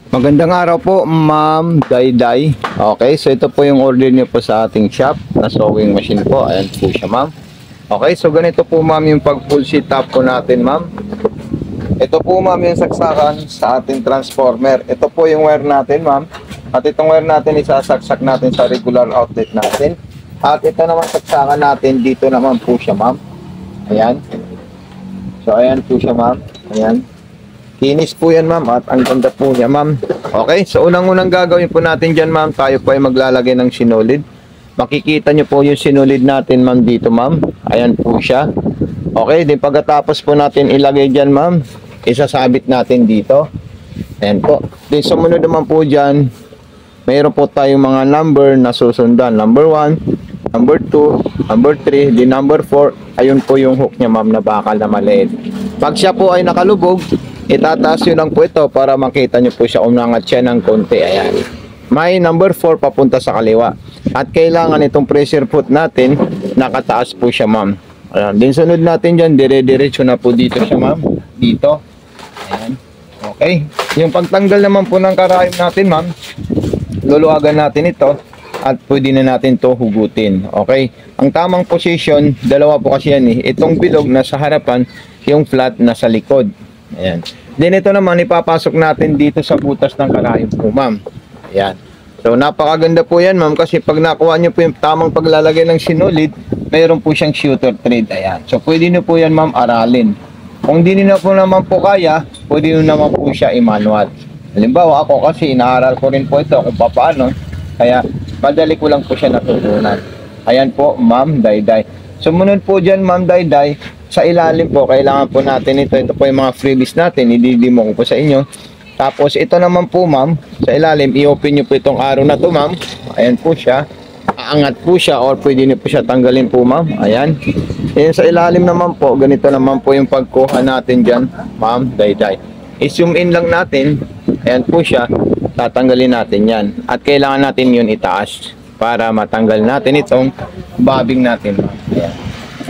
Magandang araw po, Ma'am Dayday. Okay, so ito po yung order niyo po sa ating shop na sewing machine po. Ayan po siya, Ma'am. Okay, so ganito po, Ma'am, yung pag full sheet top po natin, Ma'am. Ito po, Ma'am, yung saksakan sa ating transformer. Ito po yung wire natin, Ma'am. At itong wire natin isasaksak natin sa regular outlet natin. At ito naman saksakan natin dito naman po siya, Ma'am. Ayan. So ayan po siya, Ma'am. Ayan. Kinis po yan, Ma'am, at ang ganda po niya, Ma'am. Okay, so unang-unang gagawin po natin dyan, Ma'am, tayo po ay maglalagay ng sinulid. Makikita nyo po yung sinulid natin, Ma'am, dito, Ma'am. Ayan po siya. Okay, din pagkatapos po natin ilagay dyan, Ma'am, isasabit natin dito. Ayan po. Din sumunod naman po dyan, mayroon po tayong mga number na susundan. Number 1, number 2, number 3, din number 4. Ayun po yung hook niya, Ma'am, na bakal na maliit. Pag siya po ay nakalubog, itataas nyo lang po ito para makita nyo po siya, umangat siya ng konti. Ayan. May number 4 papunta sa kaliwa. At kailangan itong pressure foot natin, nakataas po siya, Ma'am. Ayan. Din sunod natin dyan, dire-diretso na po dito siya, Ma'am. Dito. Ayan. Okay. Yung pagtanggal naman po ng karayom natin, Ma'am, luluagan natin ito at pwede na natin to hugutin. Okay. Ang tamang position, dalawa po kasi yan eh. Itong bilog na sa harapan, yung flat na sa likod. Ayan. Then ito naman ipapasok natin dito sa butas ng karayom po, Ma'am. Ayan. So napakaganda po yan, Ma'am, kasi pag nakuha nyo po yung tamang paglalagay ng sinulid, mayroon po siyang shooter thread. Ayan. So pwede nyo po yan, Ma'am, aralin. Kung di nyo po naman po kaya, pwede nyo naman po siya i-manual. Halimbawa ako kasi inaaral ko rin po ito kung paano. Kaya madali ko lang po siya natutunan. Ayan po, Ma'am Dayday. Sumunod po dyan, Ma'am Dayday, sa ilalim po, kailangan po natin ito. Ito po yung mga freebies natin. Ididimo ko po sa inyo. Tapos ito naman po, Ma'am, sa ilalim, i-open nyo po itong arrow na to, Ma'am. Ayan po siya. Aangat po siya or pwede nyo po siya tanggalin po, Ma'am. Ayan. Ayan sa ilalim naman po, ganito naman po yung pagkuha natin dyan, Ma'am Dayday. I-zoom in lang natin. Ayan po siya. Tatanggalin natin yan. At kailangan natin yun itaas para matanggal natin itong bobbing natin, Ma'am. Ayan.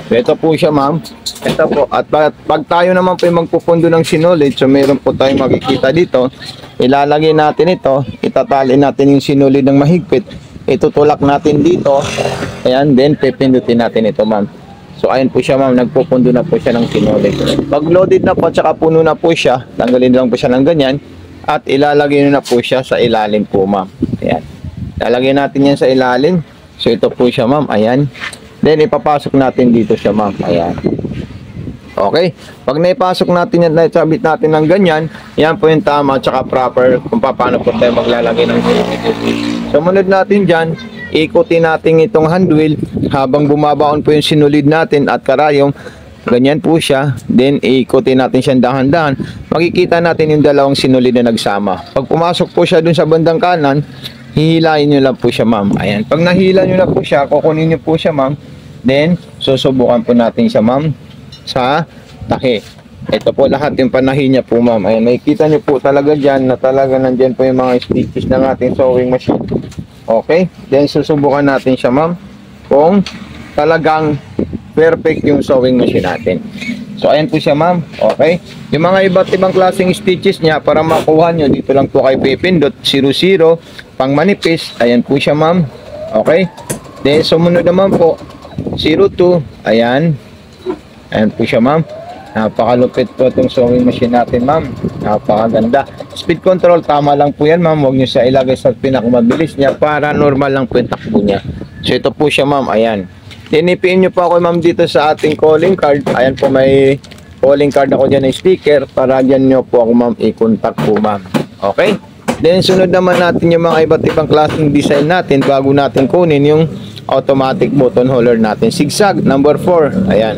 So, ito po siya, Ma'am. Ito po. At pag tayo naman po yung magpupundo ng sinulid, so meron po tayong makikita dito. Ilalagay natin ito. Itatali natin yung sinulid ng mahigpit. Itutulak natin dito. Ayan. Then, pipindutin natin ito, Ma'am. So, ayan po siya, Ma'am. Nagpupundo na po siya ng sinulid. Pag loaded na po at saka puno na po siya, tanggalin lang po siya ng ganyan. At ilalagay na po siya sa ilalim po, Ma'am. Ayan. Ilalagay natin yan sa ilalim. So, ito po siya, Ma'am. Ayan. Then, ipapasok natin dito siya, Ma'am. Ayan. Okay. Pag naipasok natin yan, naisabit natin ng ganyan, yan po yung tama at saka proper kung paano po tayo maglalagay ng sumunod natin dyan, ikutin natin itong hand wheel habang bumabaon po yung sinulid natin at karayom. Ganyan po siya. Then, ikutin natin siyang dahan-dahan. Makikita natin yung dalawang sinulid na nagsama. Pag pumasok po siya dun sa bandang kanan, hihilain nyo lang po siya, Ma'am. Ayan. Pag nahila nyo na po siya, kukunin nyo po siya, Ma'am. Then, susubukan po natin siya, Ma'am, sa tahi. Ito po lahat yung panahi niya po, Ma'am. Ayan. Makikita nyo po talaga dyan na talaga nandyan po yung mga stitches ng ating sewing machine. Okay. Then, susubukan natin siya, Ma'am, kung talagang perfect yung sewing machine natin. So, ayan po siya, Ma'am. Okay. Yung mga iba't ibang klaseng stitches niya, para makuha nyo, dito lang po kayo pipindot. 00, pang manipis. Ayan po siya, Ma'am. Okay. Then, sumunod naman po, 02. Ayan. Ayan po siya, Ma'am. Napakalupit po itong sewing machine natin, Ma'am. Napakaganda. Speed control, tama lang po yan, Ma'am. Huwag nyo siya ilagay sa pinakamabilis niya para normal lang po yung takbo niya. So, ito po siya, Ma'am. Ayan. Tinipiin nyo po ako, Ma'am, dito sa ating calling card. Ayan po, may calling card ako dyan ng sticker para dyan nyo po ako, Ma'am, i-contact po, Ma'am. Okay? Then, sunod naman natin yung mga iba't ibang klaseng design natin bago natin kunin yung automatic button holder natin. Zigzag, number 4. Ayan.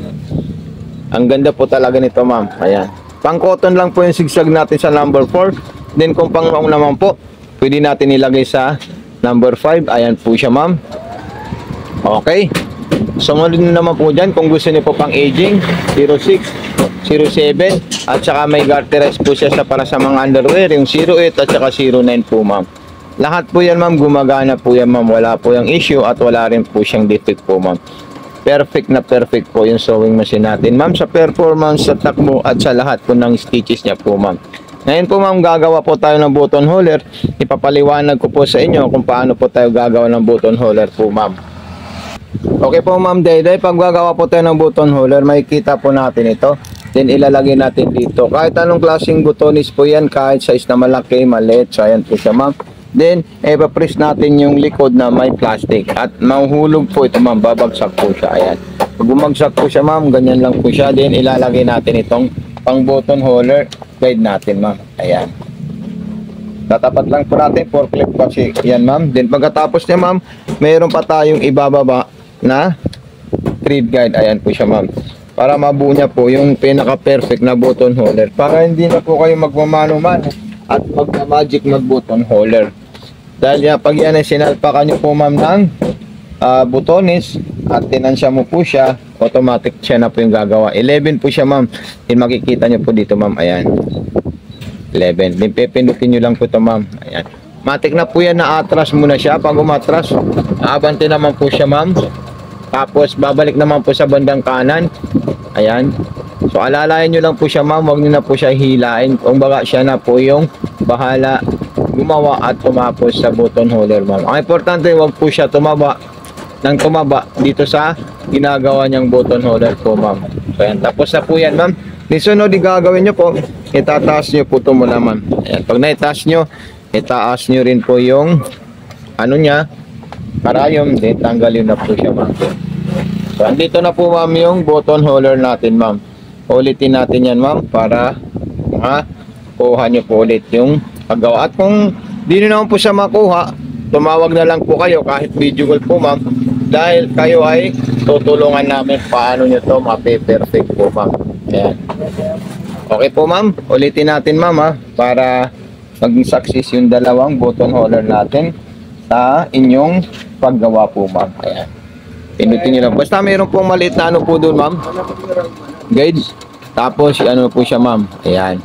Ang ganda po talaga nito, Ma'am. Ayan. Pang cotton lang po yung zigzag natin sa number 4. Then, kung pang long naman po, pwede natin ilagay sa number 5. Ayan po siya, Ma'am. Okay. Sumunod naman po dyan, kung gusto niyo po pang aging, 06, 07, at saka may garterize po siya para sa mga underwear, yung 08 at saka 09 po, Ma'am. Lahat po yan, Ma'am, gumagana po yan, Ma'am. Wala po yung issue at wala rin po siyang defect po, Ma'am. Perfect na perfect po yung sewing machine natin, Ma'am, sa performance, sa takbo at sa lahat po ng stitches niya po, Ma'am. Ngayon po ma'am, gagawa po tayo ng button holder. Ipapaliwanag ko po sa inyo kung paano po tayo gagawa ng button holder po ma'am. Okay po ma'am Dayday, pag gagawa po tayo ng button holder, makikita po natin ito. Then ilalagay natin dito. Kahit anong klaseng butonis po yan, kahit size na malaki, maliit. So ayan po siya ma'am. Then, ipapress natin yung likod na may plastic. At mahuhulog po ito ma'am, babagsak po siya. Ayan. Pag bumagsak po siya ma'am, ganyan lang po siya. Then ilalagay natin itong pang button holder guide natin ma'am. Ayan. Tatapat lang po natin, forklift kasi yan ma'am. Then pagkatapos niya ma'am, mayroon pa tayong ibababa na thread guide. Ayan po siya ma'am. Para mabuo niya po yung pinaka-perfect na button holder. Para hindi na po kayo magmamano-mano at magma-magic mag-button holder. Dahil pag yan ay sinalpakan nyo po ma'am ng butones at tinansya mo po siya, automatic siya na po yung gagawa. 11 po siya ma'am. Then makikita nyo po dito ma'am. Ayan. 11. Then pipindutin nyo lang po ito ma'am. Ayan. Matik na po yan na atras muna siya. Pag umatras, abante naman po siya ma'am. Tapos babalik naman po sa bandang kanan. Ayan. So alalayan nyo lang po siya ma'am. Huwag nyo na po siya hilain. Kung baga siya na po yung bahala gumawa at tumapos sa button holder ma'am. Ang importante, huwag po siya tumaba dito sa ginagawa niyang button holder po ma'am. So ayan. Tapos na po yan ma'am. Sunod gagawin nyo po, itataas nyo po ito muna ma'am. Ayan. Pag naitaas nyo, itaas nyo rin po yung ano niya, karayom, then tanggalin na po siya ma'am. So andito na po ma'am yung button holder natin ma'am. Ulitin natin yan ma'am para makuha nyo po ulit yung paggawa. At kung di nyo naman po siya makuha, tumawag na lang po kayo kahit video call po ma'am. Dahil kayo ay tutulungan namin paano nyo to mape-perfect po ma'am. Ayan. Okay po ma'am, ulitin natin ma'am para maging success yung dalawang button holder natin sa inyong paggawa po ma'am. Ayan. Pindutin nyo lang. Basta mayroon pong maliit na ano po doon ma'am. Guide. Tapos ano po siya ma'am. Ayan.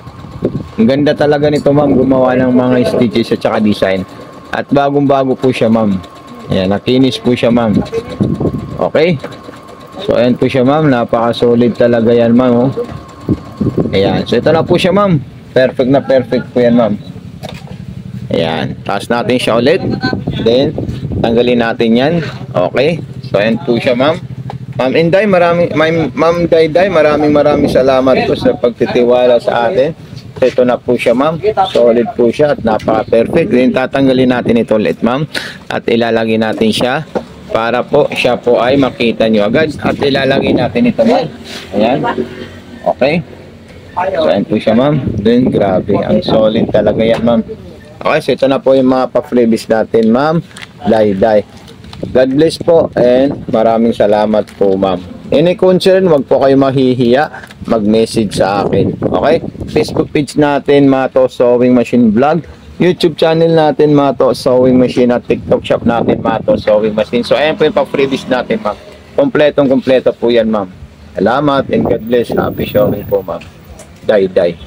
Ang ganda talaga nito ma'am. Gumawa ng mga stitches at saka design. At bagong bago po siya ma'am. Ayan. Nakinis po siya ma'am. Okay. So ayan po siya ma'am. Napaka solid talaga yan ma'am. Oh. Ayan. So ito na po siya ma'am. Perfect na perfect po yan ma'am. Ayan. Taas natin siya ulit. Then tanggalin natin yan. Okay. So ayan po siya ma'am. Ma'am Inday, Ma'am Dayday, maraming salamat po sa pagtitiwala sa atin. So ito na po siya ma'am. Solid po siya at napaka-perfect. Then tatanggalin natin ito ulit ma'am. At ilalagay natin siya para po siya po ay makita nyo agad. At ilalagay natin ito ma'am. Ayan. Okay. So ayan po siya ma'am. Then grabe. Ang solid talaga yan ma'am. Okay, so ito na po yung mga pa-freebies natin ma'am Dayday. God bless po and maraming salamat po ma'am. Any concern, wag po kayo mahihiya, mag-message sa akin. Okay? Facebook page natin, Mato Sewing Machine Vlog. YouTube channel natin, Mato Sewing Machine. At TikTok shop natin, Mato Sewing Machine. So ayan po yung pa-freebies natin ma'am. Kompletong kompleto po yan ma'am. Salamat and God bless. Happy sewing po ma'am. Dayday.